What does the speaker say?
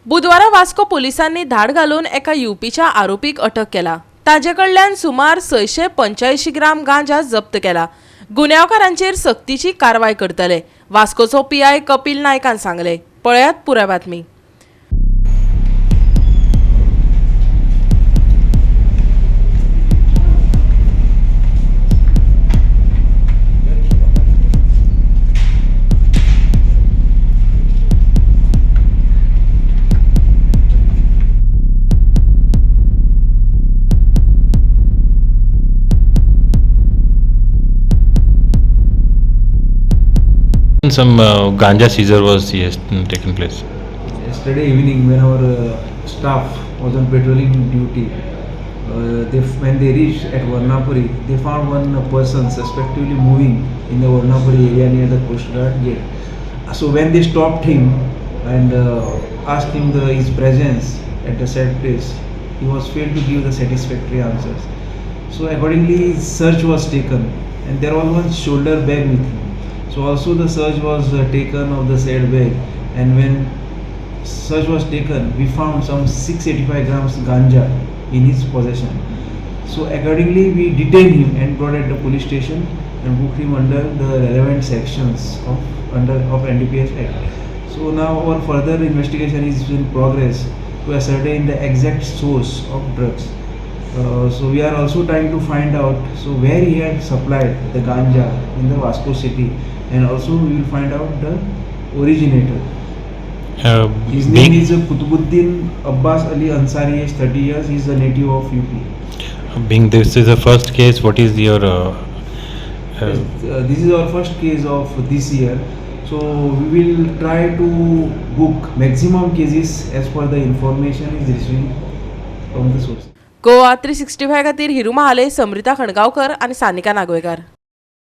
बुधवारा वास्को पोलिसांनी धाड घालून एका यूपीच्या आरोपीक अटक केला। ताजे कडल्यान सुमार 685 ग्राम गांजा जप्त केला। गुन्यांवकारांचेर सक्तीची कारवाय करतले, वास्कोचो पीआय कपिल नायकान सांगले। पळयात पुराय बातमी। Some ganja seizure was taken place. Yesterday evening, when our staff was on patrolling duty, when they reached at Varnapuri, they found one person suspectively moving in the Varnapuri area near the Coast Guard gate. So when they stopped him and asked him his presence at the said place, he was failed to give the satisfactory answers. So accordingly, search was taken, and there was one shoulder bag with him. So also the search was taken of the said bag, and when search was taken, we found some 685 grams ganja in his possession. So accordingly, we detained him and brought at the police station and booked him under the relevant sections of NDPS Act. So now our further investigation is in progress to ascertain the exact source of drugs. So we are also trying to find out where he had supplied the ganja in the Vasco city, and also we will find out the originator. His name is Kutubuddin Abbas Ali Ansari, age 30 years. He is a native of UP. Being this is the first case, what is your? This is our first case of this year. So we will try to book maximum cases as per the information is received from the source. Goa 365 खातीर हिरू महाले, समृता खणगांवकर आणि सानिका नागवेकर।